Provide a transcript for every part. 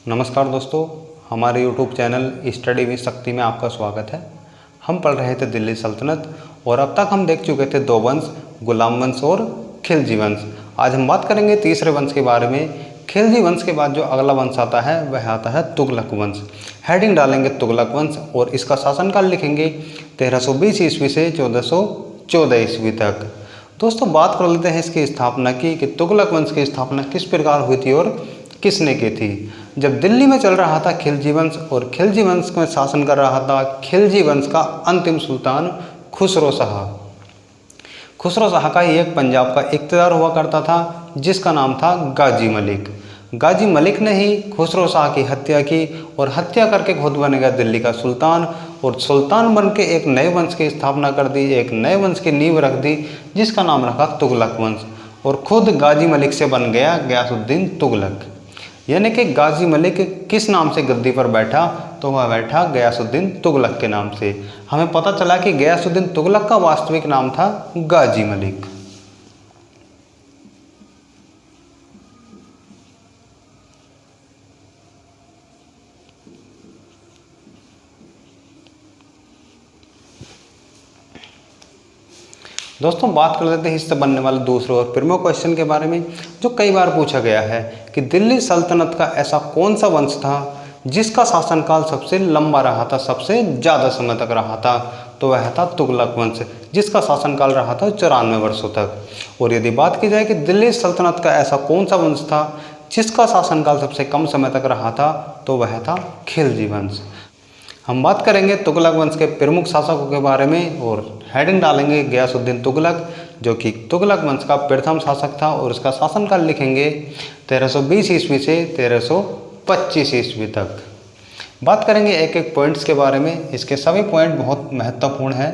नमस्कार दोस्तों, हमारे YouTube चैनल स्टडी विद शक्ति में आपका स्वागत है। हम पढ़ रहे थे दिल्ली सल्तनत और अब तक हम देख चुके थे दो वंश, गुलाम वंश और खिलजी वंश। आज हम बात करेंगे तीसरे वंश के बारे में। खिलजी वंश के बाद जो अगला वंश आता है वह आता है तुगलक वंश। हेडिंग डालेंगे तुगलक वंश और इसका शासनकाल लिखेंगे 1320 ईस्वी से 1414 ईस्वी तक। दोस्तों बात कर लेते हैं इसकी स्थापना की कि तुगलक वंश की स्थापना किस प्रकार हुई थी और किसने की थी। जब दिल्ली में चल रहा था खिलजी वंश और खिलजी वंश में शासन कर रहा था खिलजी वंश का अंतिम सुल्तान खुसरो शाह। खुसरो शाह का ही एक पंजाब का इख्तियार हुआ करता था जिसका नाम था गाजी मलिक। गाजी मलिक ने ही खुसरो शाह की हत्या की और हत्या करके खुद बन गया दिल्ली का सुल्तान और सुल्तान बन के एक नए वंश की स्थापना कर दी, एक नए वंश की नींव रख दी जिसका नाम रखा तुगलक वंश। और खुद गाजी मलिक से बन गया गयासुद्दीन तुगलक। यानी कि गाजी मलिक किस नाम से गद्दी पर बैठा, तो वह बैठा गयासुद्दीन तुगलक के नाम से। हमें पता चला कि गयासुद्दीन तुगलक का वास्तविक नाम था गाजी मलिक। दोस्तों बात कर लेते हैं इससे बनने वाले दूसरे और प्रमुख क्वेश्चन के बारे में जो कई बार पूछा गया है कि दिल्ली सल्तनत का ऐसा कौन सा वंश था जिसका शासनकाल सबसे लंबा रहा था, सबसे ज़्यादा समय तक रहा था। तो वह था तुगलक वंश जिसका शासनकाल रहा था 94 वर्षों तक। और यदि बात की जाए कि दिल्ली सल्तनत का ऐसा कौन सा वंश था जिसका शासनकाल सबसे कम समय तक रहा था, तो वह था खिलजी वंश। हम बात करेंगे तुगलक वंश के प्रमुख शासकों के बारे में और हेडिंग डालेंगे गयासुद्दीन तुगलक जो कि तुगलक वंश का प्रथम शासक था और उसका शासनकाल लिखेंगे 1320 ईस्वी से 1325 ईस्वी तक। बात करेंगे एक एक पॉइंट्स के बारे में। इसके सभी पॉइंट बहुत महत्वपूर्ण हैं।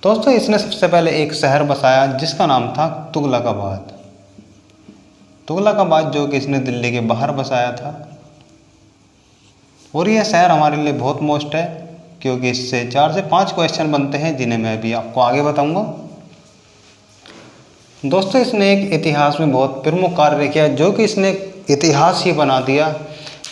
दोस्तों इसने सबसे पहले एक शहर बसाया जिसका नाम था तुगलकाबाद। तुगलकाबाद जो कि इसने दिल्ली के बाहर बसाया था और यह शहर हमारे लिए बहुत मोस्ट है क्योंकि इससे 4 से 5 क्वेश्चन बनते हैं जिन्हें मैं भी आपको आगे बताऊंगा। दोस्तों इसने एक इतिहास में बहुत प्रमुख कार्य किया जो कि इसने इतिहास ही बना दिया,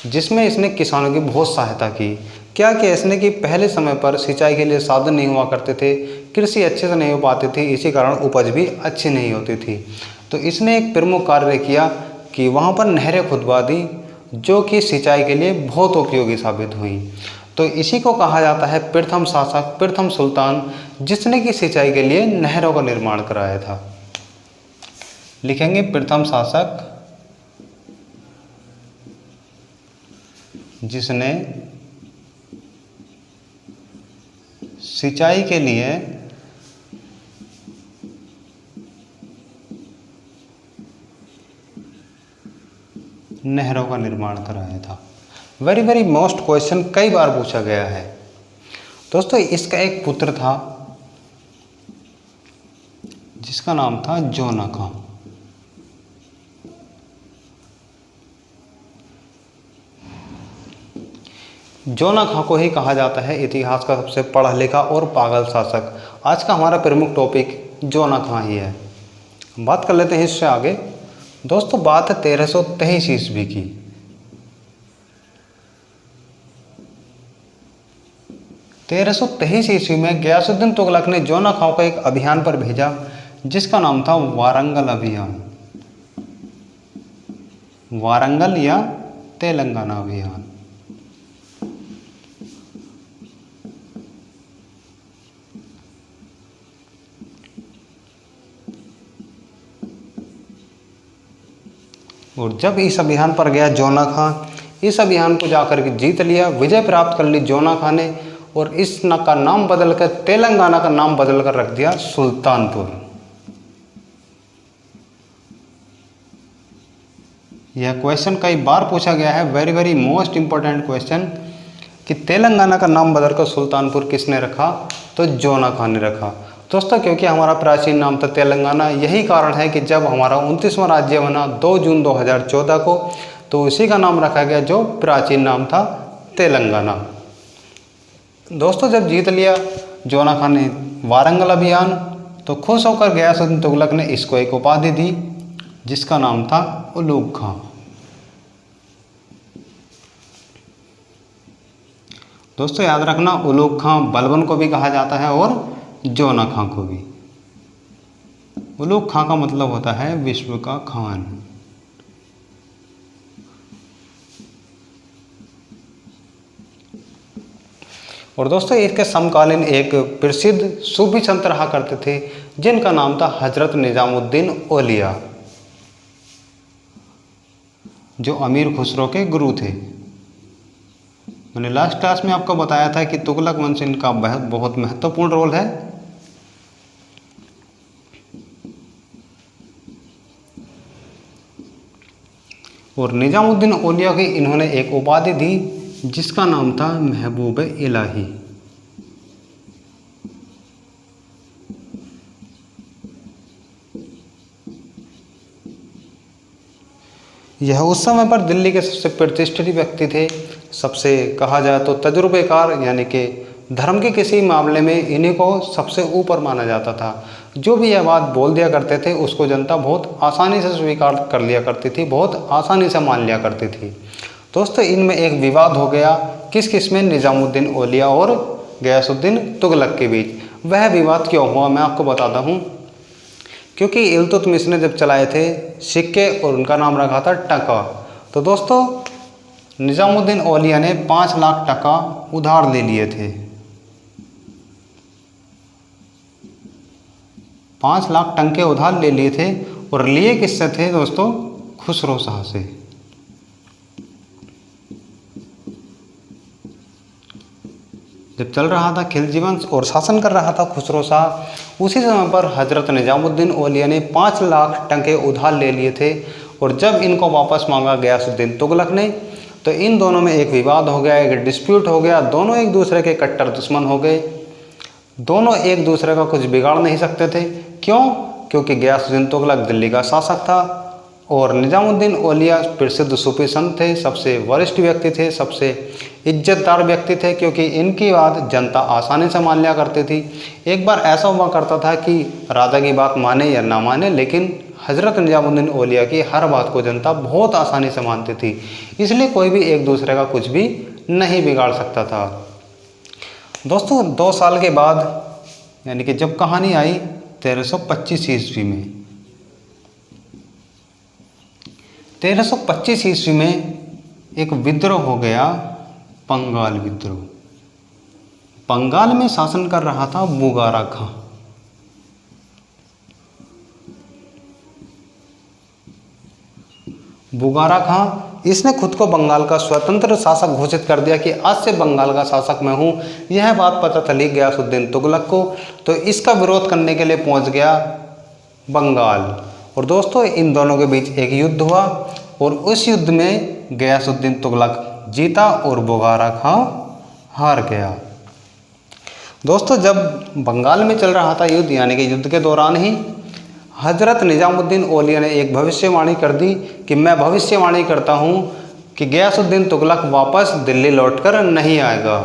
जिसमें इसने किसानों की बहुत सहायता की। क्या किया इसने कि पहले समय पर सिंचाई के लिए साधन नहीं हुआ करते थे, कृषि अच्छे से नहीं हो पाती थी, इसी कारण उपज भी अच्छी नहीं होती थी। तो इसने एक प्रमुख कार्य किया कि वहाँ पर नहरें खुदवा दी जो कि सिंचाई के लिए बहुत उपयोगी साबित हुई। तो इसी को कहा जाता है प्रथम शासक, प्रथम सुल्तान जिसने कि सिंचाई के लिए नहरों का निर्माण कराया था। लिखेंगे प्रथम शासक जिसने सिंचाई के लिए नहरों का निर्माण कराया था। वेरी मोस्ट क्वेश्चन कई बार पूछा गया है। दोस्तों इसका एक पुत्र था जिसका नाम था जोना खां। जोना खां को ही कहा जाता है इतिहास का सबसे पढ़ा लिखा और पागल शासक। आज का हमारा प्रमुख टॉपिक जोना खां ही है। बात कर लेते हैं इससे आगे। दोस्तों बात है 1323 ईस्वी की। 1323 ईस्वी में गयासुद्दीन तुगलक ने जोना खां को एक अभियान पर भेजा जिसका नाम था वारंगल अभियान, वारंगल या तेलंगाना अभियान। और जब इस अभियान पर गया जोना खां, इस अभियान को जाकर के जीत लिया, विजय प्राप्त कर ली जोना खां ने और इस का नाम बदलकर तेलंगाना का नाम बदलकर रख दिया सुल्तानपुर। यह क्वेश्चन कई बार पूछा गया है, वेरी मोस्ट इंपॉर्टेंट क्वेश्चन कि तेलंगाना का नाम बदलकर सुल्तानपुर किसने रखा, तो जोना खां ने रखा। दोस्तों क्योंकि हमारा प्राचीन नाम था तेलंगाना, यही कारण है कि जब हमारा 29वां राज्य बना 2 जून 2014 को, तो उसी का नाम रखा गया जो प्राचीन नाम था तेलंगाना। दोस्तों जब जीत लिया जोना खां ने वारंगल अभियान, तो खुश होकर गयासुद्दीन तुगलक ने इसको एक उपाधि दी जिसका नाम था उलूग खां। दोस्तों याद रखना, उलूग खां बलबन को भी कहा जाता है और जोना खां को भी। उलूग खां का मतलब होता है विश्व का खान। और दोस्तों इसके समकालीन एक प्रसिद्ध सूफी संत रहा करते थे जिनका नाम था हजरत निजामुद्दीन औलिया, जो अमीर खुसरो के गुरु थे। मैंने लास्ट क्लास में आपको बताया था कि तुगलक वंश इनका बहुत महत्वपूर्ण रोल है। और निजामुद्दीन औलिया की इन्होंने एक उपाधि दी जिसका नाम था महबूब इलाही। यह उस समय पर दिल्ली के सबसे प्रतिष्ठित व्यक्ति थे, सबसे कहा जाए तो तजुर्बेकार, यानी कि धर्म के किसी मामले में इन्हीं को सबसे ऊपर माना जाता था। जो भी यह बात बोल दिया करते थे उसको जनता बहुत आसानी से स्वीकार कर लिया करती थी, बहुत आसानी से मान लिया करती थी। दोस्तों इनमें एक विवाद हो गया, किस में, निजामुद्दीन औलिया और गयासुद्दीन तुगलक के बीच। वह विवाद क्यों हुआ मैं आपको बताता हूँ। क्योंकि इल्तुतमिश ने जब चलाए थे सिक्के और उनका नाम रखा था टका, तो दोस्तों निजामुद्दीन औलिया ने 5 लाख टका उधार ले लिए थे। 5 लाख टंके उधार ले लिए थे। और लिए किससे थे दोस्तों? खुसरो शाह से। जब चल रहा था खिलजी वंश और शासन कर रहा था खुसरो शाह, उसी समय पर हजरत निजामुद्दीन औलिया ने 5 लाख टंके उधार ले लिए थे। और जब इनको वापस मांगा गयासुद्दीन तुगलक ने, तो इन दोनों में एक विवाद हो गया, एक डिस्प्यूट हो गया। दोनों एक दूसरे के कट्टर दुश्मन हो गए। दोनों एक दूसरे का कुछ बिगाड़ नहीं सकते थे। क्यों? क्योंकि गयासुद्दीन तुगलक दिल्ली का शासक था और निजामुद्दीन औलिया प्रसिद्ध सूफी संत थे, सबसे वरिष्ठ व्यक्ति थे, सबसे इज्जतदार व्यक्ति थे, क्योंकि इनकी बात जनता आसानी से मान लिया करती थी। एक बार ऐसा हुआ करता था कि राजा की बात माने या ना माने, लेकिन हजरत निजामुद्दीन औलिया की हर बात को जनता बहुत आसानी से मानती थी, इसलिए कोई भी एक दूसरे का कुछ भी नहीं बिगाड़ सकता था। दोस्तों 2 साल के बाद, यानी कि जब कहानी आई 1325 ईस्वी में, 1325 ईस्वी में एक विद्रोह हो गया, बंगाल विद्रोह। बंगाल में शासन कर रहा था बुगारा खां। बुगारा खां इसने खुद को बंगाल का स्वतंत्र शासक घोषित कर दिया कि आज से बंगाल का शासक मैं हूँ। यह बात पता चली गयासुद्दीन तुगलक को, तो इसका विरोध करने के लिए पहुँच गया बंगाल। और दोस्तों इन दोनों के बीच एक युद्ध हुआ और उस युद्ध में गयासुद्दीन तुगलक जीता और बुगारा खां हार गया। दोस्तों जब बंगाल में चल रहा था युद्ध, यानी कि युद्ध के दौरान ही हजरत निजामुद्दीन औलिया ने एक भविष्यवाणी कर दी कि मैं भविष्यवाणी करता हूँ कि गयासुद्दीन तुगलक वापस दिल्ली लौटकर नहीं आएगा।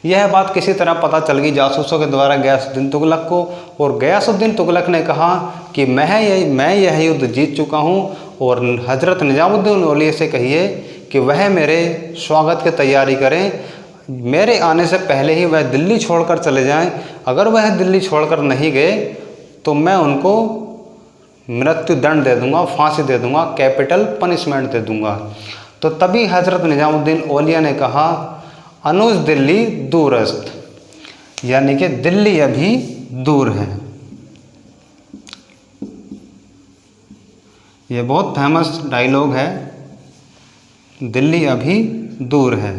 यह बात किसी तरह पता चल गई जासूसों के द्वारा गयासुद्दीन तुगलक को, और गयासुद्दीन तुगलक ने कहा कि मैं यह युद्ध जीत चुका हूँ, और हजरत निजामुद्दीन औलिया से कहिए कि वह मेरे स्वागत की तैयारी करें, मेरे आने से पहले ही वह दिल्ली छोड़कर चले जाएं। अगर वह दिल्ली छोड़कर नहीं गए तो मैं उनको मृत्यु दंड दे दूंगा, फांसी दे दूंगा, कैपिटल पनिशमेंट दे दूंगा। तो तभी हजरत निजामुद्दीन औलिया ने कहा अनुज दिल्ली दूरस्थ, यानी कि दिल्ली अभी दूर है। यह बहुत फेमस डायलॉग है, दिल्ली अभी दूर है,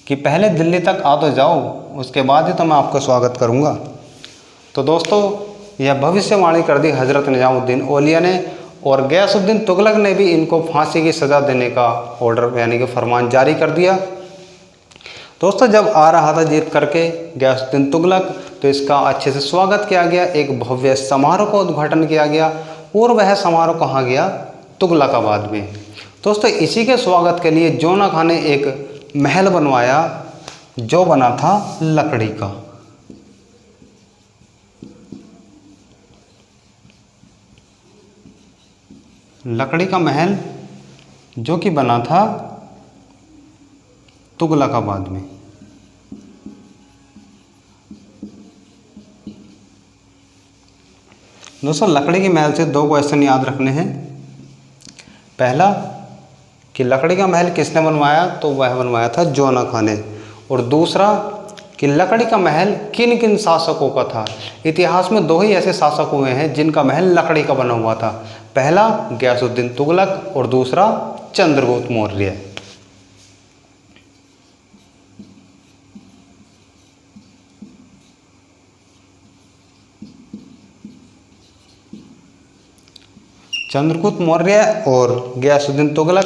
कि पहले दिल्ली तक आ तो जाओ, उसके बाद ही तो मैं आपका स्वागत करूंगा। तो दोस्तों यह भविष्यवाणी कर दी हजरत निजामुद्दीन औलिया ने, और गयासुद्दीन तुगलक ने भी इनको फांसी की सज़ा देने का ऑर्डर, यानी कि फरमान जारी कर दिया। दोस्तों जब आ रहा था जीत करके गयासुद्दीन तुगलक, तो इसका अच्छे से स्वागत किया गया, एक भव्य समारोह का उद्घाटन किया गया, और वह समारोह कहाँ गया? तुगलकाबाद में। दोस्तों इसी के स्वागत के लिए जोना खां ने एक महल बनवाया जो बना था लकड़ी का। लकड़ी का महल जो कि बना था तुगलकाबाद में। दोस्तों लकड़ी के महल से 2 क्वेश्चन याद रखने हैं। पहला कि लकड़ी का महल किसने बनवाया, तो वह बनवाया था जोना खां ने। और दूसरा कि लकड़ी का महल किन किन शासकों का था। इतिहास में 2 ही ऐसे शासक हुए हैं जिनका महल लकड़ी का बना हुआ था। पहला गयासुद्दीन तुगलक और दूसरा चंद्रगुप्त मौर्य। चंद्रगुप्त मौर्य और गयासुद्दीन तुगलक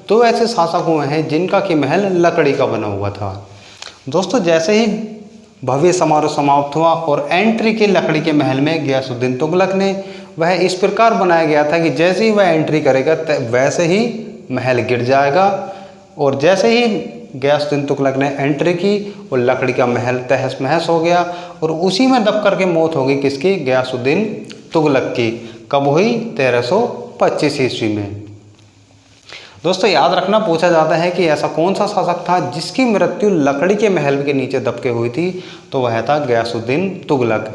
2 ऐसे शासक हुए हैं जिनका कि महल लकड़ी का बना हुआ था। दोस्तों जैसे ही भव्य समारोह समाप्त हुआ और एंट्री की लकड़ी के महल में गयासुद्दीन तुगलक ने, वह इस प्रकार बनाया गया था कि जैसे ही वह एंट्री करेगा वैसे ही महल गिर जाएगा। और जैसे ही गयासुद्दीन तुगलक ने एंट्री की और लकड़ी का महल तहस महस हो गया और उसी में दब करके मौत हो गई किसकी, गयासुद्दीन तुगलक की। कब हुई, 1325 ईस्वी में। दोस्तों याद रखना, पूछा जाता है कि ऐसा कौन सा शासक था जिसकी मृत्यु लकड़ी के महल के नीचे दबके हुई थी, तो वह था गयासुद्दीन तुगलक।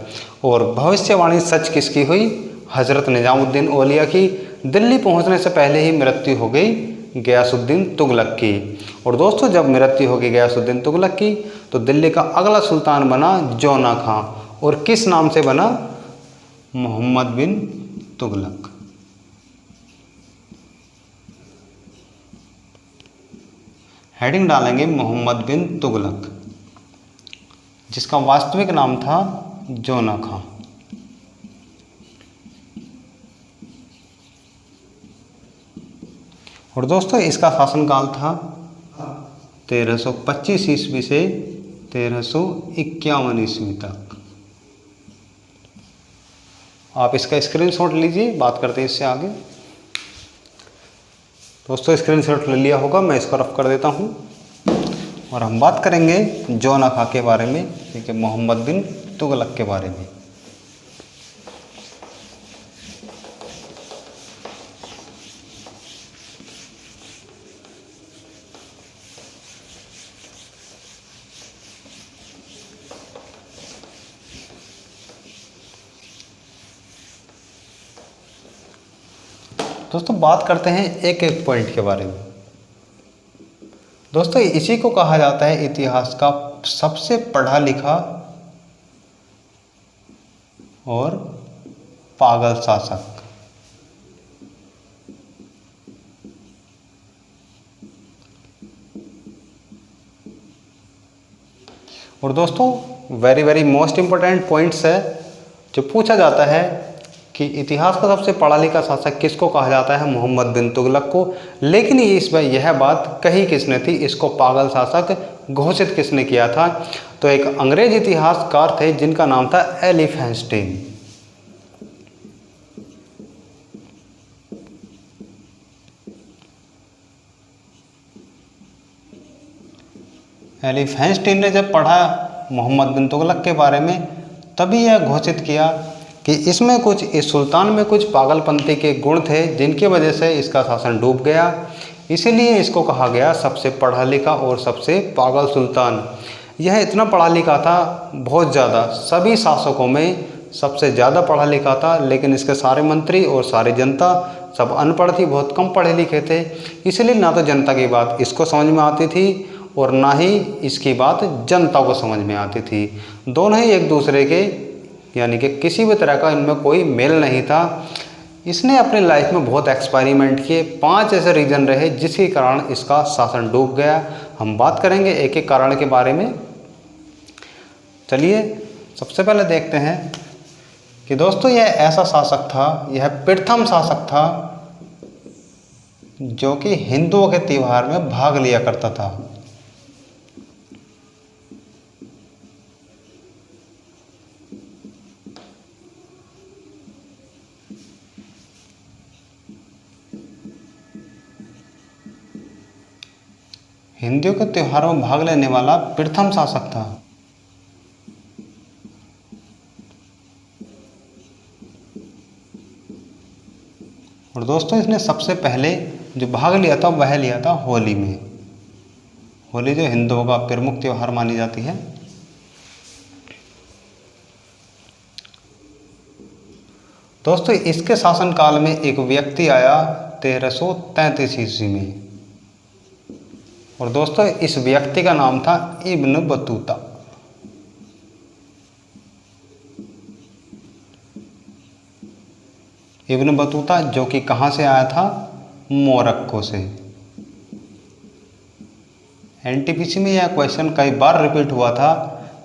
और भविष्यवाणी सच किसकी हुई, हजरत निजामुद्दीन औलिया की। दिल्ली पहुंचने से पहले ही मृत्यु हो गई गयासुद्दीन तुगलक की। और दोस्तों जब मृत्यु हो गई गयासुद्दीन तुगलक की तो दिल्ली का अगला सुल्तान बना जोना खां। और किस नाम से बना, मोहम्मद बिन तुगलक। हेडिंग डालेंगे मोहम्मद बिन तुगलक, जिसका वास्तविक नाम था जोना खां। और दोस्तों इसका शासनकाल था 1325 ईस्वी से 1351 ईस्वी तक। आप इसका स्क्रीनशॉट लीजिए, बात करते हैं इससे आगे। दोस्तों स्क्रीनशॉट ले लिया होगा, मैं इसको रफ कर देता हूँ और हम बात करेंगे जोना खां के बारे में, ठीक है, मोहम्मद बिन तुगलक के बारे में। दोस्तों बात करते हैं एक एक पॉइंट के बारे में। दोस्तों इसी को कहा जाता है इतिहास का सबसे पढ़ा लिखा और पागल शासक। और दोस्तों very very most important points है जो पूछा जाता है कि इतिहास का सबसे पढ़ा लिखा शासक किसको कहा जाता है, मोहम्मद बिन तुगलक को। लेकिन इसमें यह बात कही किसने थी, इसको पागल शासक घोषित किसने किया था, तो एक अंग्रेज इतिहासकार थे जिनका नाम था एलिफेंस्टीन। एलिफेंस्टीन ने जब पढ़ा मोहम्मद बिन तुगलक के बारे में तभी यह घोषित किया कि इसमें कुछ, इस सुल्तान में कुछ पागलपंती के गुण थे जिनकी वजह से इसका शासन डूब गया। इसीलिए इसको कहा गया सबसे पढ़ा लिखा और सबसे पागल सुल्तान। यह इतना पढ़ा लिखा था, बहुत ज़्यादा, सभी शासकों में सबसे ज़्यादा पढ़ा लिखा था। लेकिन इसके सारे मंत्री और सारी जनता सब अनपढ़ थी, बहुत कम पढ़े लिखे थे। इसलिए ना तो जनता की बात इसको समझ में आती थी और ना ही इसकी बात जनता को समझ में आती थी। दोनों ही एक दूसरे के, यानी कि किसी भी तरह का इनमें कोई मेल नहीं था। इसने अपनी लाइफ में बहुत एक्सपेरिमेंट किए। 5 ऐसे रीजन रहे जिसके कारण इसका शासन डूब गया। हम बात करेंगे एक एक कारण के बारे में। चलिए सबसे पहले देखते हैं कि दोस्तों यह ऐसा शासक था, यह प्रथम शासक था जो कि हिंदुओं के त्यौहार में भाग लिया करता था। हिंदुओं के त्योहारों में भाग लेने वाला प्रथम शासक था। और दोस्तों इसने सबसे पहले जो भाग लिया था वह लिया था होली में। होली जो हिंदुओं का प्रमुख त्यौहार मानी जाती है। दोस्तों इसके शासनकाल में एक व्यक्ति आया 1333 ईस्वी में, और दोस्तों इस व्यक्ति का नाम था इब्न बतूता। इब्न बतूता जो कि कहाँ से आया था, मोरक्को से। एनटीपीसी में यह क्वेश्चन कई बार रिपीट हुआ था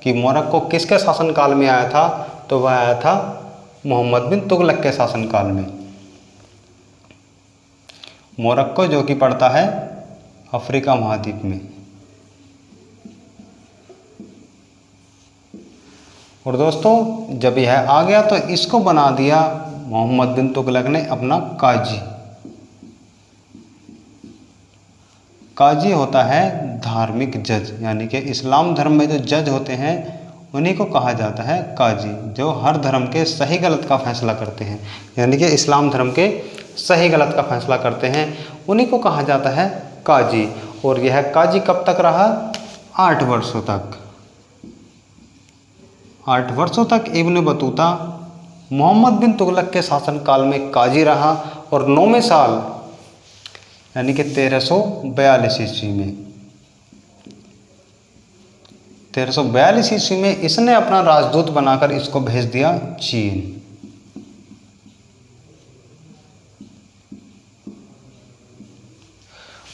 कि मोरक्को किसके शासनकाल में आया था, तो वह आया था मोहम्मद बिन तुगलक के शासनकाल में। मोरक्को जो कि पड़ता है अफ्रीका महाद्वीप में। और दोस्तों जब यह आ गया तो इसको बना दिया मोहम्मद बिन तुगलक ने अपना काजी। काजी होता है धार्मिक जज, यानी कि इस्लाम धर्म में जो जज होते हैं उन्हीं को कहा जाता है काजी, जो हर धर्म के सही गलत का फैसला करते हैं, यानी कि इस्लाम धर्म के सही गलत का फैसला करते हैं, उन्हीं को कहा जाता है काजी। और यह काजी कब तक रहा, 8 वर्षों तक। 8 वर्षों तक इब्न बतूता मोहम्मद बिन तुगलक के शासनकाल में काजी रहा, और 9वें साल यानी कि 1342 ईस्वी में 1342 ईस्वी में इसने अपना राजदूत बनाकर इसको भेज दिया चीन।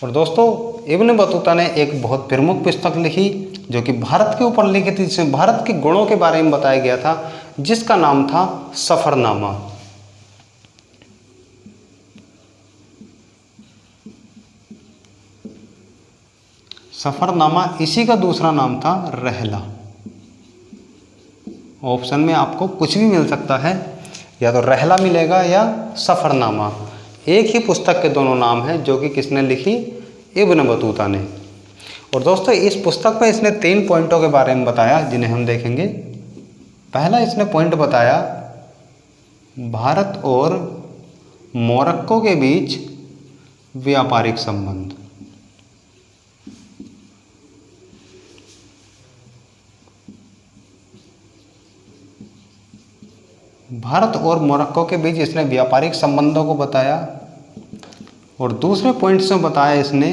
और दोस्तों इब्न बतूता ने एक बहुत प्रमुख पुस्तक लिखी जो कि भारत के ऊपर लिखी थी, जिसमें भारत के गुणों के बारे में बताया गया था, जिसका नाम था सफरनामा। सफरनामा इसी का दूसरा नाम था रहला। ऑप्शन में आपको कुछ भी मिल सकता है, या तो रहला मिलेगा या सफरनामा। एक ही पुस्तक के दोनों नाम हैं जो कि किसने लिखी, इब्न बतूता ने। और दोस्तों इस पुस्तक में इसने 3 पॉइंटों के बारे में बताया जिन्हें हम देखेंगे। पहला इसने पॉइंट बताया भारत और मोरक्को के बीच व्यापारिक संबंध। भारत और मोरक्को के बीच इसने व्यापारिक संबंधों को बताया। और दूसरे पॉइंट्स में बताया इसने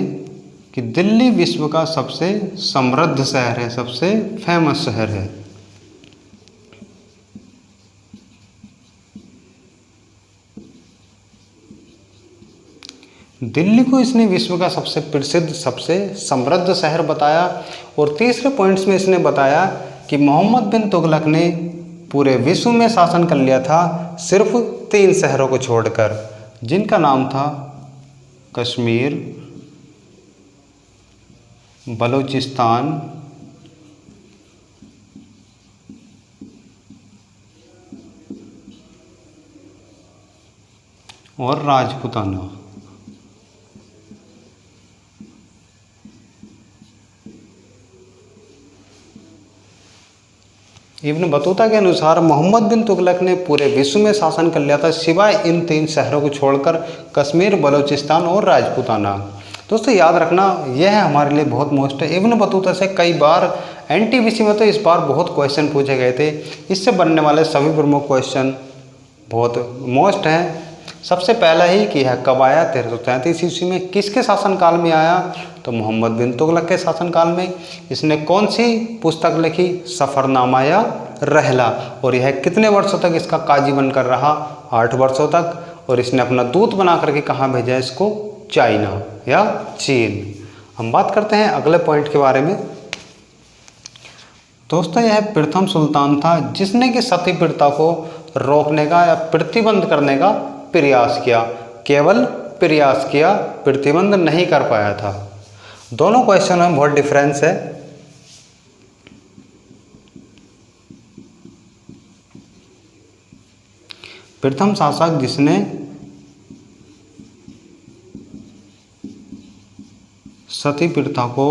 कि दिल्ली विश्व का सबसे समृद्ध शहर है, सबसे फेमस शहर है। दिल्ली को इसने विश्व का सबसे प्रसिद्ध, सबसे समृद्ध शहर बताया। और तीसरे पॉइंट्स में इसने बताया कि मोहम्मद बिन तुगलक ने पूरे विश्व में शासन कर लिया था सिर्फ 3 शहरों को छोड़कर, जिनका नाम था कश्मीर, बलूचिस्तान और राजपूताना। इब्न बतूता के अनुसार मोहम्मद बिन तुगलक ने पूरे विश्व में शासन कर लिया था सिवाय इन 3 शहरों को छोड़कर, कश्मीर, बलूचिस्तान और राजपूताना। दोस्तों याद रखना यह है हमारे लिए बहुत मोस्ट है। इब्न बतूता से कई बार एनटीपीसी में तो इस बार बहुत क्वेश्चन पूछे गए थे। इससे बनने वाले सभी प्रमुख क्वेश्चन बहुत मोस्ट हैं। सबसे पहला ही कि यह कब आया, 1333 ईस्वी में। किसके शासनकाल में आया, तो मोहम्मद बिन तुगलक के शासनकाल में। इसने कौन सी पुस्तक लिखी, सफ़रनामा या रहला। और यह कितने वर्षों तक इसका काजी बनकर रहा, 8 वर्षों तक। और इसने अपना दूत बना करके कहाँ भेजा इसको, चाइना या चीन। हम बात करते हैं अगले पॉइंट के बारे में। दोस्तों यह प्रथम सुल्तान था जिसने कि सती प्रथा को रोकने का या प्रतिबंध करने का प्रयास किया। केवल प्रयास किया, प्रतिबंध नहीं कर पाया था। दोनों क्वेश्चन में बहुत डिफरेंस है। प्रथम शासक जिसने सती प्रथा को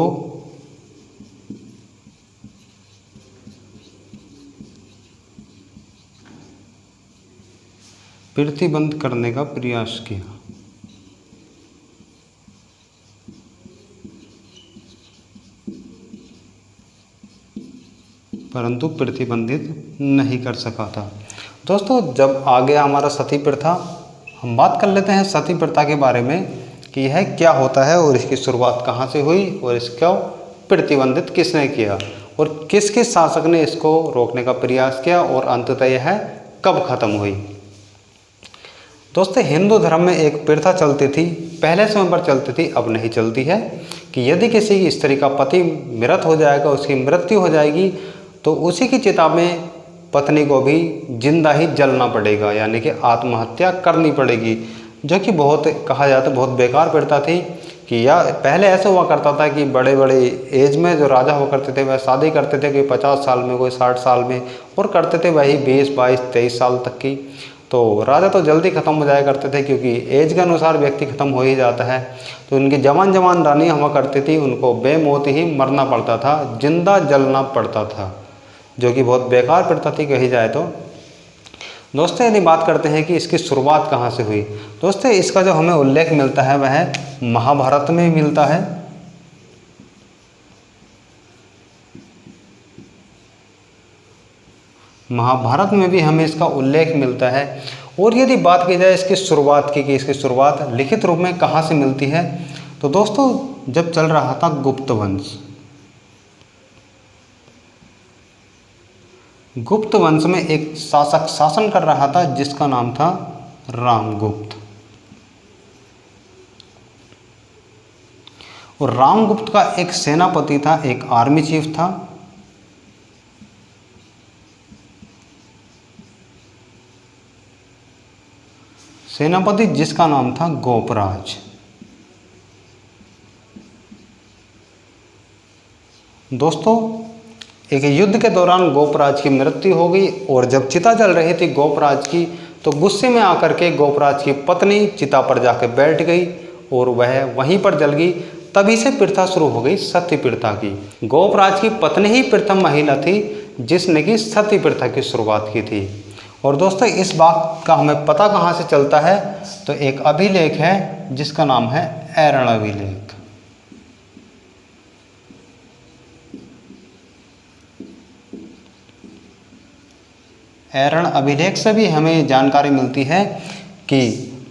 प्रतिबंध करने का प्रयास किया। परंतु प्रतिबंधित नहीं कर सका था। दोस्तों, जब आ गया हमारा सती प्रथा, हम बात कर लेते हैं सती प्रथा के बारे में कि यह क्या होता है और इसकी शुरुआत कहाँ से हुई और इसको प्रतिबंधित किसने किया और किस किस शासक ने इसको रोकने का प्रयास किया और अंततः यह कब खत्म हुई। दोस्तों, हिंदू धर्म में एक प्रथा चलती थी, पहले समय पर चलती थी, अब नहीं चलती है, कि यदि किसी स्त्री का पति मृत हो जाएगा, उसकी मृत्यु हो जाएगी, तो उसी की चिता में पत्नी को भी जिंदा ही जलना पड़ेगा, यानी कि आत्महत्या करनी पड़ेगी, जो कि बहुत कहा जाता बहुत बेकार प्रथा थी। कि या पहले ऐसा हुआ करता था कि बड़े बड़े एज में जो राजा हुआ करते थे वह शादी करते थे, कोई 50 साल में, कोई 60 साल में, और करते थे वही 20, 22, 23 साल तक की। तो राजा तो जल्दी ख़त्म हो जाया करते थे, क्योंकि एज के अनुसार व्यक्ति ख़त्म हो ही जाता है। तो उनकी जवान जवान रानी हुआ करती थी, उनको बेमौत ही मरना पड़ता था, जिंदा जलना पड़ता था, जो कि बहुत बेकार प्रथा थी कही जाए तो। दोस्तों, यदि बात करते हैं कि इसकी शुरुआत कहाँ से हुई, दोस्तों इसका जो हमें उल्लेख मिलता है वह महाभारत में मिलता है। महाभारत में भी हमें इसका उल्लेख मिलता है। और यदि बात की जाए इसकी शुरुआत की, कि इसकी शुरुआत लिखित रूप में कहाँ से मिलती है, तो दोस्तों जब चल रहा था गुप्त वंश, गुप्त वंश में एक शासक शासन कर रहा था जिसका नाम था रामगुप्त। और रामगुप्त का एक सेनापति था, एक आर्मी चीफ था, सेनापति जिसका नाम था गोपराज। दोस्तों, एक युद्ध के दौरान गोपराज की मृत्यु हो गई, और जब चिता जल रही थी गोपराज की, तो गुस्से में आकर के गोपराज की पत्नी चिता पर जाकर बैठ गई और वह वहीं पर जल गई। तभी से प्रथा शुरू हो गई सती प्रथा की। गोपराज की पत्नी ही प्रथम महिला थी जिसने की सती प्रथा की शुरुआत की थी। और दोस्तों, इस बात का हमें पता कहाँ से चलता है, तो एक अभिलेख है जिसका नाम है ऐरण अभिलेख। ऐरण अभिलेख से भी हमें जानकारी मिलती है कि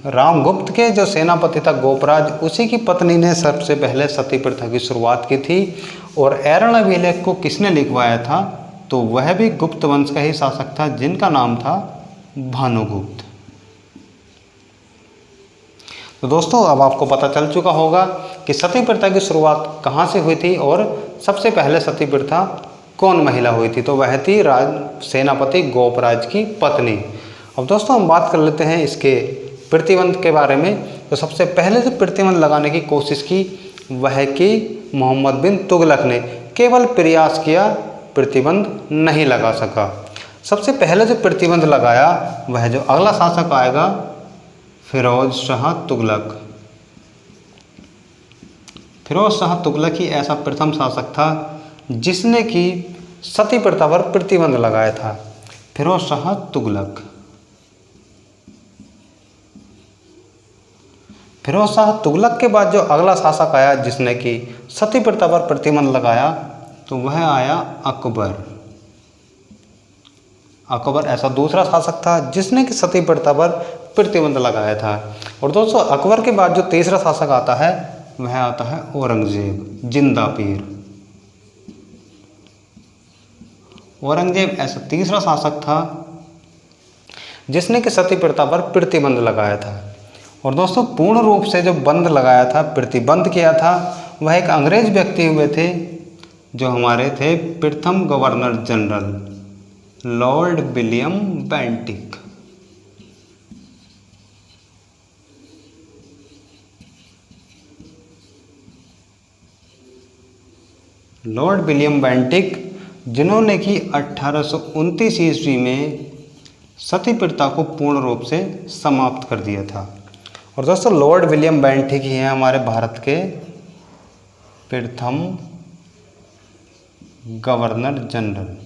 रामगुप्त के जो सेनापति था गोपराज, उसी की पत्नी ने सबसे पहले सती प्रथा की शुरुआत की थी। और ऐरण अभिलेख को किसने लिखवाया था, तो वह भी गुप्त वंश का ही शासक था जिनका नाम था भानुगुप्त। तो दोस्तों, अब आपको पता चल चुका होगा कि सती प्रथा की शुरुआत कहाँ से हुई थी और सबसे पहले सती प्रथा कौन महिला हुई थी, तो वह थी सेनापति गोपराज की पत्नी। अब दोस्तों, हम बात कर लेते हैं इसके प्रतिबंध के बारे में। तो सबसे पहले जो प्रतिबंध लगाने की कोशिश की वह की मोहम्मद बिन तुगलक ने केवल प्रयास किया, प्रतिबंध नहीं लगा सका। सबसे पहले जो प्रतिबंध लगाया वह जो अगला शासक आएगा फिरोज शाह तुगलक। फिरोज शाह तुगलक ही ऐसा प्रथम शासक था जिसने कि सती प्रथा पर प्रतिबंध लगाया था, फिरोज शाह तुगलक। फिरोज शाह तुगलक के बाद जो अगला शासक आया जिसने कि सती प्रथा पर प्रतिबंध लगाया, तो वह आया अकबर। अकबर ऐसा दूसरा शासक था जिसने कि सती प्रथा पर प्रतिबंध लगाया था। और दोस्तों, अकबर के बाद जो तीसरा शासक आता है वह आता है औरंगजेब, जिंदा पीर। औरंगजेब ऐसा तीसरा शासक था जिसने कि सती प्रथा पर प्रतिबंध लगाया था। और दोस्तों, पूर्ण रूप से जो बंद लगाया था, प्रतिबंध किया था, वह एक अंग्रेज व्यक्ति हुए थे जो हमारे थे प्रथम governor general Lord William Bentinck. Lord William Bentinck, जिन्होंने कि 1829 ईस्वी में सती प्रथा को पूर्ण रूप से समाप्त कर दिया था। और दोस्तों, लॉर्ड विलियम बेंटिक ही हैं हमारे भारत के प्रथम गवर्नर जनरल।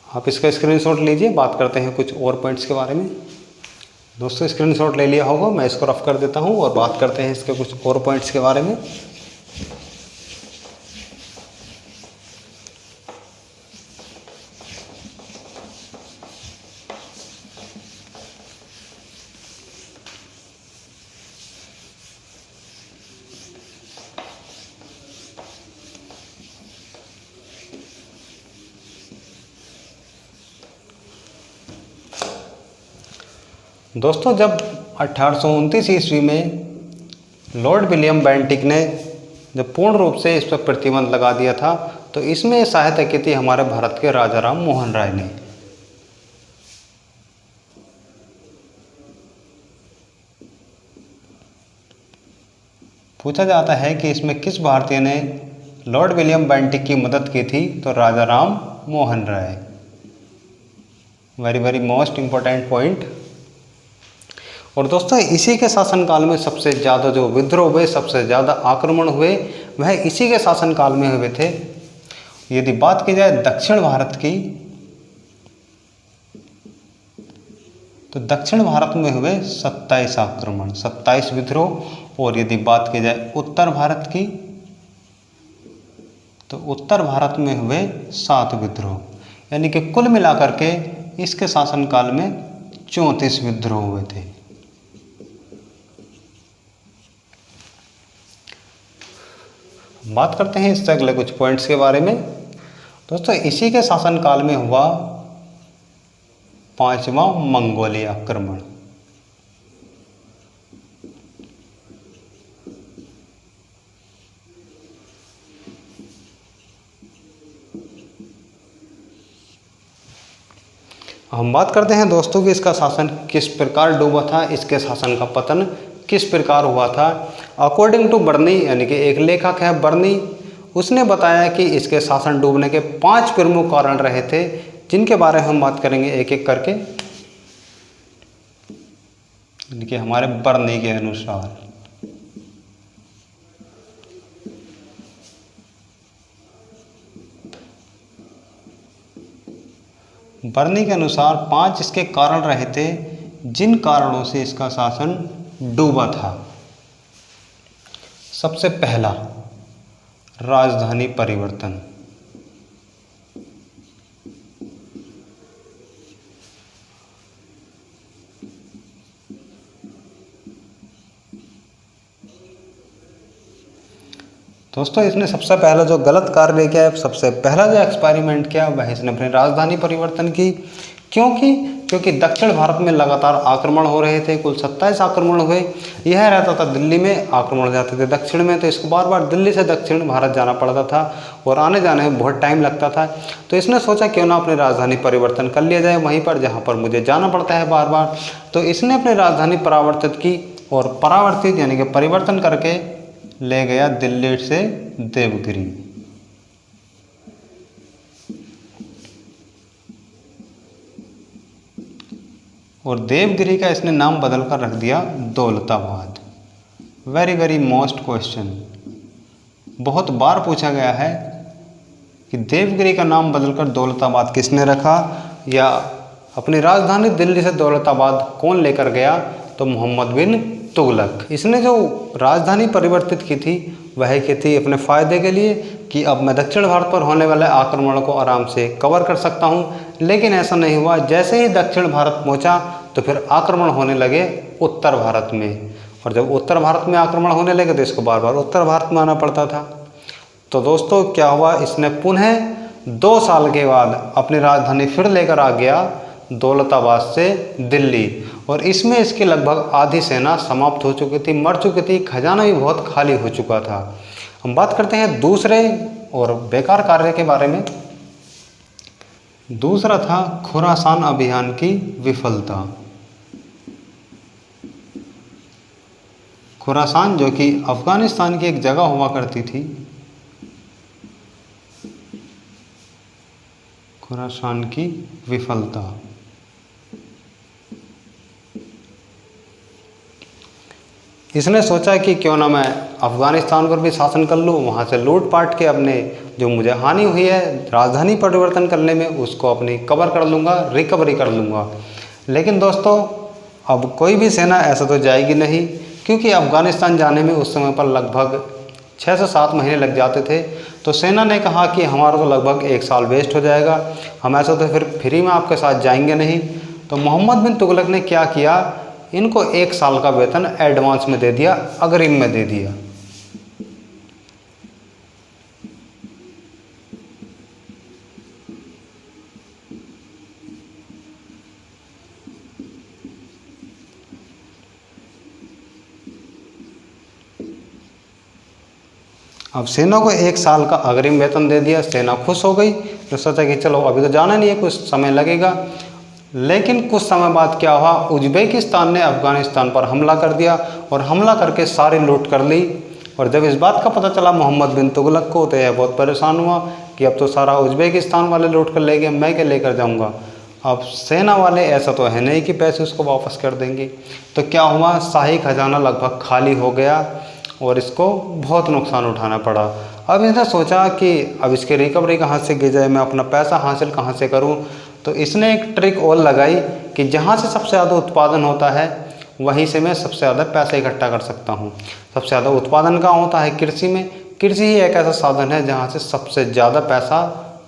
आप इसका स्क्रीनशॉट लीजिए। बात करते हैं कुछ और पॉइंट्स के बारे में। दोस्तों स्क्रीनशॉट ले लिया होगा, मैं इसको रफ कर देता हूँ और बात करते हैं इसके कुछ और पॉइंट्स के बारे में। दोस्तों जब 1829 ईस्वी में लॉर्ड विलियम बेंटिक ने जब पूर्ण रूप से इस पर प्रतिबंध लगा दिया था, तो इसमें सहायता की थी हमारे भारत के राजा राम मोहन राय ने। पूछा जाता है कि इसमें किस भारतीय ने लॉर्ड विलियम बेंटिक की मदद की थी, तो Raja Ram Mohan Roy. Very very most important point. और दोस्तों इसी के शासनकाल में सबसे ज़्यादा जो विद्रोह हुए, सबसे ज़्यादा आक्रमण हुए, वह इसी के शासनकाल में हुए थे। यदि बात की जाए दक्षिण भारत की, तो दक्षिण भारत में हुए 27 आक्रमण, 27 विद्रोह। और यदि बात की जाए उत्तर भारत की, तो उत्तर भारत में हुए 7 विद्रोह। यानी कि कुल मिलाकर के इसके शासनकाल में 34 विद्रोह हुए थे। बात करते हैं इससे अगले कुछ पॉइंट्स के बारे में। दोस्तों इसी के शासनकाल में हुआ 5वां मंगोलिया आक्रमण। हम बात करते हैं दोस्तों कि इसका शासन किस प्रकार डूबा था, इसके शासन का पतन किस प्रकार हुआ था। अकॉर्डिंग टू बर्नी, यानी कि एक लेखक है बर्नी, उसने बताया कि इसके शासन डूबने के 5 प्रमुख कारण रहे थे, जिनके बारे में हम बात करेंगे एक एक करके। यानी कि हमारे बर्नी के अनुसार बर्नी के अनुसार 5 इसके कारण रहे थे, जिन कारणों से इसका शासन डूबा था। सबसे पहला, राजधानी परिवर्तन। दोस्तों इसने सबसे पहला जो गलत कार्य किया है, सबसे पहला जो एक्सपेरिमेंट किया, वह इसने अपनी राजधानी परिवर्तन की। क्योंकि दक्षिण भारत में लगातार आक्रमण हो रहे थे, कुल 27 आक्रमण हुए। यह रहता था दिल्ली में, आक्रमण हो जाते थे दक्षिण में, तो इसको बार बार दिल्ली से दक्षिण भारत जाना पड़ता था और आने जाने में बहुत टाइम लगता था। तो इसने सोचा क्यों ना अपनी राजधानी परिवर्तन कर लिया जाए वहीं पर जहाँ पर मुझे जाना पड़ता है बार बार। तो इसने अपनी राजधानी परावर्तित की, और परावर्तित यानी कि परिवर्तन करके ले गया दिल्ली से देवगिरी। और देवगिरी का इसने नाम बदलकर रख दिया Daulatabad. Very very most question, बहुत बार पूछा गया है कि देवगिरी का नाम बदलकर दौलताबाद किसने रखा, या अपनी राजधानी दिल्ली से दौलताबाद कौन लेकर गया, तो मोहम्मद बिन तुगलक। इसने जो राजधानी परिवर्तित की थी वह की थी अपने फ़ायदे के लिए, कि अब मैं दक्षिण भारत पर होने वाले आक्रमण को आराम से कवर कर सकता हूँ। लेकिन ऐसा नहीं हुआ। जैसे ही दक्षिण भारत पहुँचा तो फिर आक्रमण होने लगे उत्तर भारत में, और जब उत्तर भारत में आक्रमण होने लगे तो इसको बार बार उत्तर भारत में आना पड़ता था। तो दोस्तों क्या हुआ, इसने पुनः 2 साल के बाद अपनी राजधानी फिर लेकर आ गया दौलताबाद से दिल्ली, और इसमें इसकी लगभग आधी सेना समाप्त हो चुकी थी, मर चुकी थी, खजाना भी बहुत खाली हो चुका था। हम बात करते हैं दूसरे और बेकार कार्य के बारे में। दूसरा था खुरासान अभियान की विफलता। खुरासान जो कि अफगानिस्तान की एक जगह हुआ करती थी, खुरासान की विफलता। इसने सोचा कि क्यों ना मैं अफ़गानिस्तान पर भी शासन कर लूँ, वहाँ से लूटपाट के अपने जो मुझे हानि हुई है राजधानी परिवर्तन करने में, उसको अपनी कवर कर लूँगा, रिकवरी कर लूँगा। लेकिन दोस्तों अब कोई भी सेना ऐसा तो जाएगी नहीं, क्योंकि अफ़गानिस्तान जाने में उस समय पर लगभग 6 से 7 महीने लग जाते थे। तो सेना ने कहा कि हमारा तो लगभग 1 साल वेस्ट हो जाएगा, हम ऐसा तो फिर फ्री में आपके साथ जाएंगे नहीं। तो मोहम्मद बिन तुगलक ने क्या किया, इनको 1 साल का वेतन एडवांस में दे दिया, अग्रिम में दे दिया। अब सेना को 1 साल का अग्रिम वेतन दे दिया, सेना खुश हो गई। तो सोचा कि चलो अभी तो जाना नहीं है, कुछ समय लगेगा। लेकिन कुछ समय बाद क्या हुआ, उज़्बेकिस्तान ने अफ़गानिस्तान पर हमला कर दिया और हमला करके सारी लूट कर ली। और जब इस बात का पता चला मोहम्मद बिन तुगलक को, तो यह बहुत परेशान हुआ कि अब तो सारा उज़्बेकिस्तान वाले लूट कर ले गए, मैं क्या लेकर जाऊँगा। अब सेना वाले ऐसा तो है नहीं कि पैसे उसको वापस कर देंगे। तो क्या हुआ, शाही खजाना लगभग खाली हो गया और इसको बहुत नुकसान उठाना पड़ा। अब इसने सोचा कि अब इसकी रिकवरी कहाँ से की जाए, मैं अपना पैसा हासिल कहाँ से करूँ। तो इसने एक ट्रिक और लगाई कि जहाँ से सबसे ज़्यादा उत्पादन होता है वहीं से मैं सबसे ज़्यादा पैसा इकट्ठा कर सकता हूँ। सबसे ज़्यादा उत्पादन कहाँ होता है, कृषि में। कृषि ही एक ऐसा साधन है जहाँ से सबसे ज़्यादा पैसा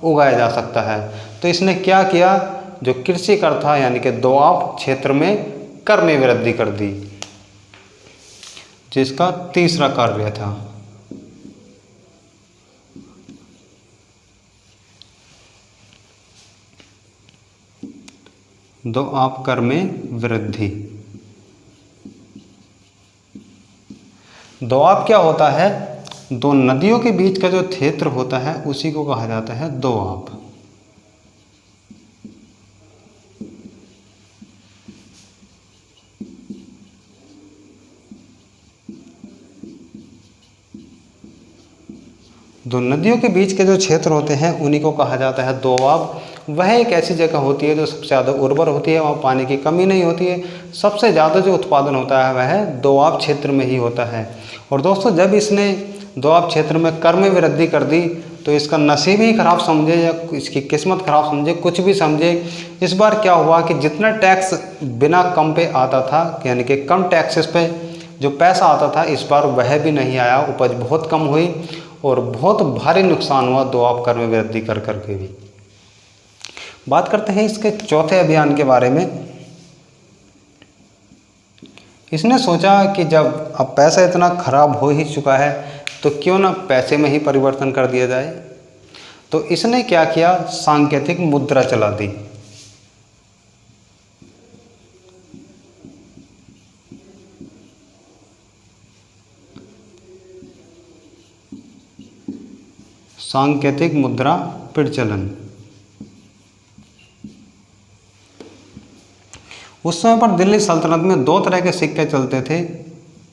उगाया जा सकता है। तो इसने क्या किया, जो कृषि कर था यानी कि दोआब क्षेत्र में कर में वृद्धि कर दी, जिसका तीसरा कार्य था। दोआब कर में वृद्धि। दोआब क्या होता है, 2 नदियों के बीच का जो क्षेत्र होता है उसी को कहा जाता है दोआब। दो नदियों के बीच के जो क्षेत्र होते हैं उन्हीं को कहा जाता है दोआब। वह एक ऐसी जगह होती है जो सबसे ज़्यादा उर्वर होती है, वहाँ पानी की कमी नहीं होती है। सबसे ज़्यादा जो उत्पादन होता है वह दोआब क्षेत्र में ही होता है। और दोस्तों, जब इसने दोआब क्षेत्र में कर में वृद्धि कर दी तो इसका नसीब ही खराब समझे या इसकी किस्मत खराब समझे, कुछ भी समझे, इस बार क्या हुआ कि जितना टैक्स बिना कम पे आता था, यानी कि कम टैक्सेस पे जो पैसा आता था, इस बार वह भी नहीं आया। उपज बहुत कम हुई और बहुत भारी नुकसान हुआ दोआब कर में वृद्धि कर करके भी। बात करते हैं इसके चौथे अभियान के बारे में। इसने सोचा कि जब अब पैसा इतना खराब हो ही चुका है तो क्यों ना पैसे में ही परिवर्तन कर दिया जाए। तो इसने क्या किया, सांकेतिक मुद्रा चला दी। सांकेतिक मुद्रा प्रचलन। उस समय पर दिल्ली सल्तनत में 2 तरह के सिक्के चलते थे।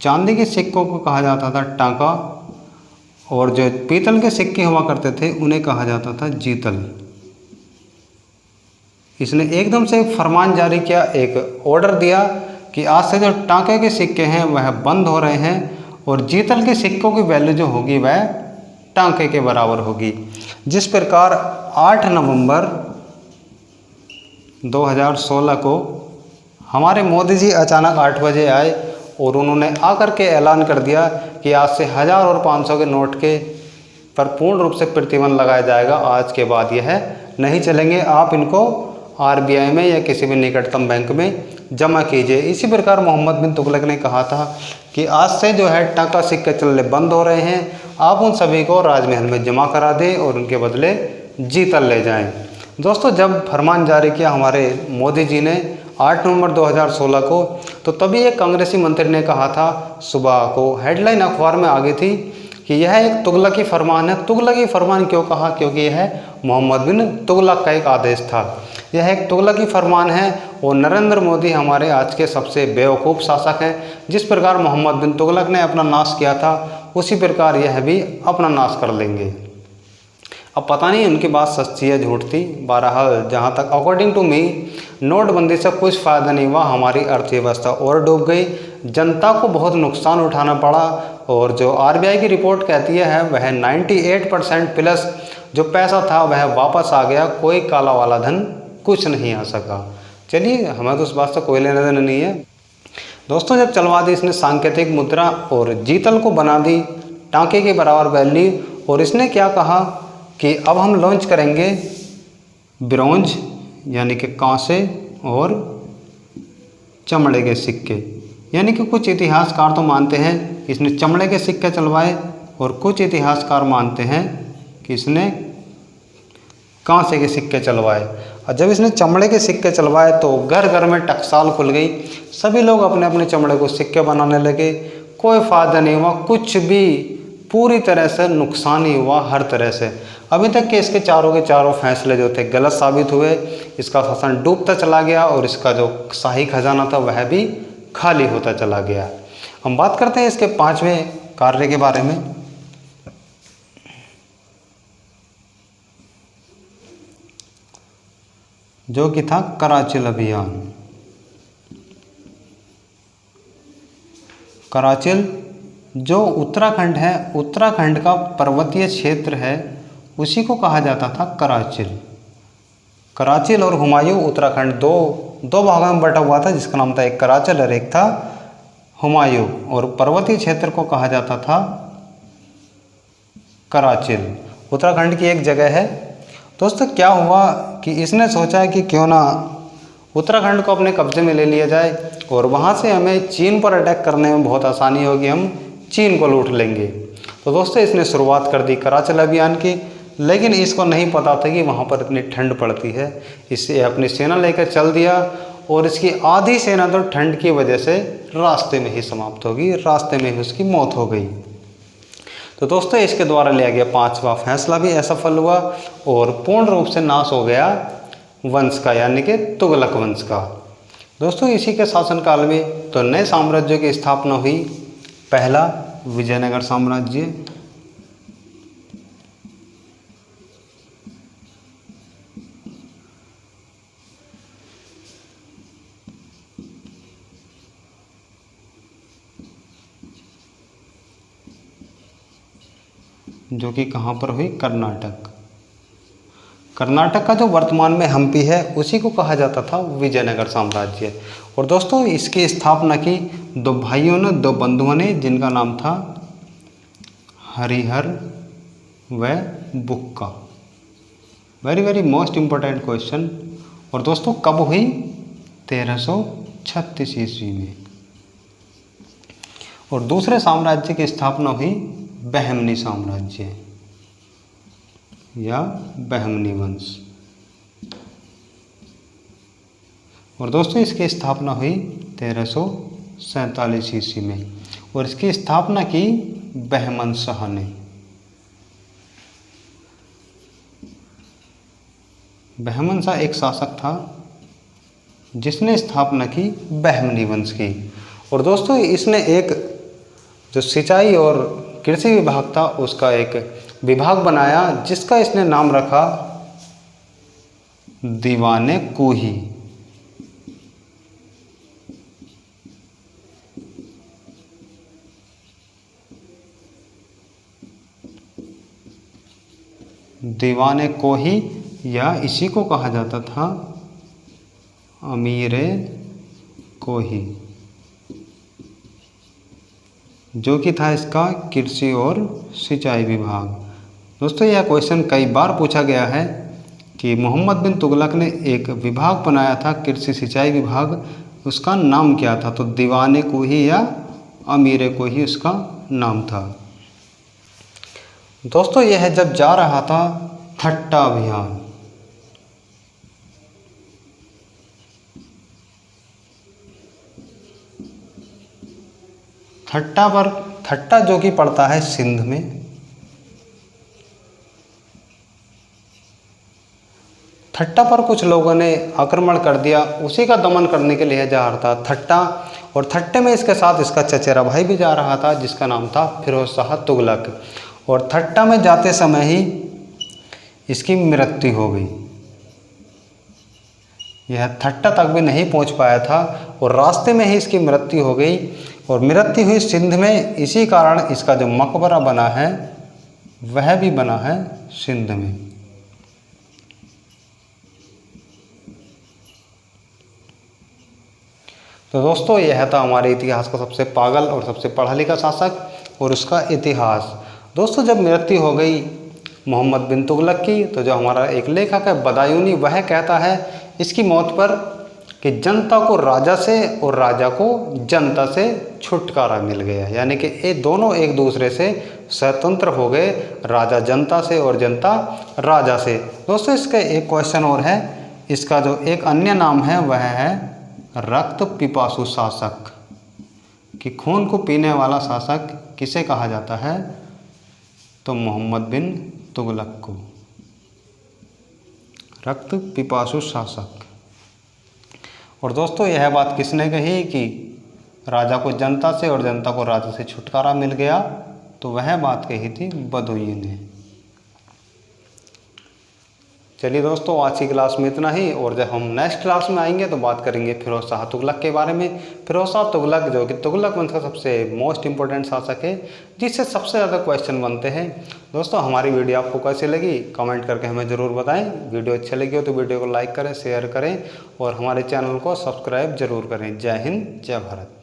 चांदी के सिक्कों को कहा जाता था टाका, और जो पीतल के सिक्के हुआ करते थे उन्हें कहा जाता था जीतल। इसने एकदम से एक फरमान जारी किया, एक ऑर्डर दिया कि आज से जो टाके के सिक्के हैं वह बंद हो रहे हैं और जीतल के सिक्कों की वैल्यू जो होगी वह टाके के बराबर होगी। जिस प्रकार 8 नवंबर 2016 को हमारे मोदी जी अचानक 8 बजे आए और उन्होंने आकर के ऐलान कर दिया कि आज से 1000 और 500 के नोट के पर पूर्ण रूप से प्रतिबंध लगाया जाएगा। आज के बाद यह नहीं चलेंगे, आप इनको आरबीआई में या किसी भी निकटतम बैंक में जमा कीजिए। इसी प्रकार मोहम्मद बिन तुगलक ने कहा था कि आज से जो है टाका सिक्के चलने बंद हो रहे हैं, आप उन सभी को राजमहल में जमा करा दें और उनके बदले जीतल ले जाएं। दोस्तों, जब फरमान जारी किया हमारे मोदी जी ने 8 नवंबर 2016 को, तो तभी एक कांग्रेसी मंत्री ने कहा था, सुबह को हेडलाइन अखबार में आ गई थी कि यह एक तुगलकी फरमान है। तुगलकी फरमान क्यों कहा, क्योंकि यह मोहम्मद बिन तुगलक का एक आदेश था। यह एक तुगलकी फरमान है और नरेंद्र मोदी हमारे आज के सबसे बेवकूफ़ शासक हैं। जिस प्रकार मोहम्मद बिन तुगलक ने अपना नाश किया था उसी प्रकार यह भी अपना नाश कर लेंगे। अब पता नहीं उनकी बात सच्ची है झूठ थी। बहरहाल जहाँ तक अकॉर्डिंग टू मी, नोटबंदी से कुछ फ़ायदा नहीं हुआ, हमारी अर्थव्यवस्था और डूब गई, जनता को बहुत नुकसान उठाना पड़ा। और जो आरबीआई की रिपोर्ट कहती है वह 98% प्लस जो पैसा था वह वापस आ गया, कोई काला वाला धन कुछ नहीं आ सका। चलिए, हमें तो उस बात से कोई लेना देना नहीं है। दोस्तों जब चलवा दी इसने सांकेतिक मुद्रा और जीतल को बना दी टांके के बराबर वैल्यू, और इसने क्या कहा कि अब हम लॉन्च करेंगे ब्रॉन्ज यानी कि कांसे और चमड़े के सिक्के। यानी कि कुछ इतिहासकार तो मानते हैं इसने चमड़े के सिक्के चलवाए और कुछ इतिहासकार मानते हैं कि इसने कांसे के सिक्के चलवाए। और जब इसने चमड़े के सिक्के चलवाए तो घर घर में टकसाल खुल गई, सभी लोग अपने अपने चमड़े को सिक्के बनाने लगे। कोई फ़ायदा नहीं हुआ, कुछ भी पूरी तरह से नुकसान ही हुआ हर तरह से। अभी तक के इसके चारों फैसले जो थे गलत साबित हुए, इसका शासन डूबता चला गया और इसका जो शाही खजाना था वह भी खाली होता चला गया। हम बात करते हैं इसके 5वें कार्य के बारे में। जो कि था कराचिल अभियान। कराचिल जो उत्तराखंड है, उत्तराखंड का पर्वतीय क्षेत्र है, उसी को कहा जाता था कराचिल। कराचिल और हुमायूं उत्तराखंड दो भागों में बटा हुआ था, जिसका नाम था एक कराचिल और एक था हुमायूं, और पर्वतीय क्षेत्र को कहा जाता था कराचिल। उत्तराखंड की एक जगह है। दोस्तों क्या हुआ कि इसने सोचा कि क्यों ना उत्तराखंड को अपने कब्जे में ले लिया जाए और वहाँ से हमें चीन पर अटैक करने में बहुत आसानी होगी, हम चीन को लूट लेंगे। तो दोस्तों इसने शुरुआत कर दी कराचिल अभियान की, लेकिन इसको नहीं पता था कि वहाँ पर इतनी ठंड पड़ती है। इससे अपनी सेना लेकर चल दिया और इसकी आधी सेना तो ठंड की वजह से रास्ते में ही समाप्त होगी, रास्ते में ही उसकी मौत हो गई। तो दोस्तों इसके द्वारा लिया गया 5वां फैसला भी असफल हुआ और पूर्ण रूप से नाश हो गया वंश का, यानी कि तुगलक वंश का। दोस्तों इसी के शासनकाल में तो नए साम्राज्यों की स्थापना हुई। पहला विजयनगर साम्राज्य, जो कि कहाँ पर हुई, कर्नाटक। कर्नाटक का जो वर्तमान में हम्पी है उसी को कहा जाता था विजयनगर साम्राज्य। और दोस्तों इसकी स्थापना की दो भाइयों ने, दो बंधुओं ने, जिनका नाम था हरिहर व Bukka. Very very most important question. और दोस्तों कब हुई, 1336 ईस्वी में। और दूसरे साम्राज्य की स्थापना हुई बहमनी साम्राज्य या बहमनी वंश। और दोस्तों इसकी स्थापना हुई 1347 ईस्वी में और इसकी स्थापना की बहमन शाह ने। बहमन शाह एक शासक था जिसने स्थापना की बहमनी वंश की। और दोस्तों इसने एक जो सिंचाई और कृषि विभाग था उसका एक विभाग बनाया जिसका इसने नाम रखा दीवाने कोही। दीवाने कोही या इसी को कहा जाता था अमीरे कोही, जो कि था इसका कृषि और सिंचाई विभाग। दोस्तों यह क्वेश्चन कई बार पूछा गया है कि मोहम्मद बिन तुगलक ने एक विभाग बनाया था कृषि सिंचाई विभाग, उसका नाम क्या था? तो दीवाने कोही या अमीरे कोही उसका नाम था। दोस्तों यह जब जा रहा था थट्टा अभियान, थट्टा जो कि पड़ता है सिंध में, थट्टा पर कुछ लोगों ने आक्रमण कर दिया, उसी का दमन करने के लिए जा रहा था थट्टा। और थट्टे में इसके साथ इसका चचेरा भाई भी जा रहा था जिसका नाम था फिरोज शाह तुगलक। और थट्टा में जाते समय ही इसकी मृत्यु हो गई। यह थट्टा तक भी नहीं पहुंच पाया था और रास्ते में ही इसकी मृत्यु हो गई। और मृत्यु हुई सिंध में, इसी कारण इसका जो मकबरा बना है वह भी बना है सिंध में। तो दोस्तों यह था हमारे इतिहास का सबसे पागल और सबसे पढ़ा लिखा शासक और उसका इतिहास। दोस्तों जब मृत्यु हो गई मोहम्मद बिन तुगलक की, तो जो हमारा एक लेखक है बदायूनी, वह कहता है इसकी मौत पर कि जनता को राजा से और राजा को जनता से छुटकारा मिल गया, यानी कि ये दोनों एक दूसरे से स्वतंत्र हो गए, राजा जनता से और जनता राजा से। दोस्तों इसका एक क्वेश्चन और है, इसका जो एक अन्य नाम है वह है रक्त पिपासु शासक, कि खून को पीने वाला शासक किसे कहा जाता है, तो मोहम्मद बिन तुगलक को, रक्त पिपासु शासक। और दोस्तों यह बात किसने कही कि राजा को जनता से और जनता को राजा से छुटकारा मिल गया, तो वह बात कही थी बदायूं ने। चलिए दोस्तों आज की क्लास में इतना ही, और जब हम नेक्स्ट क्लास में आएंगे तो बात करेंगे फिरोज शाह तुगलक के बारे में। फिरोज शाह तुगलक जो कि तुगलक वंश का सबसे मोस्ट इंपॉर्टेंट शासक है, जिससे सबसे ज़्यादा क्वेश्चन बनते हैं। दोस्तों हमारी वीडियो आपको कैसी लगी कमेंट करके हमें ज़रूर बताएं। वीडियो अच्छी लगी हो तो वीडियो को लाइक करें, शेयर करें और हमारे चैनल को सब्सक्राइब जरूर करें। जय हिंद, जय भारत।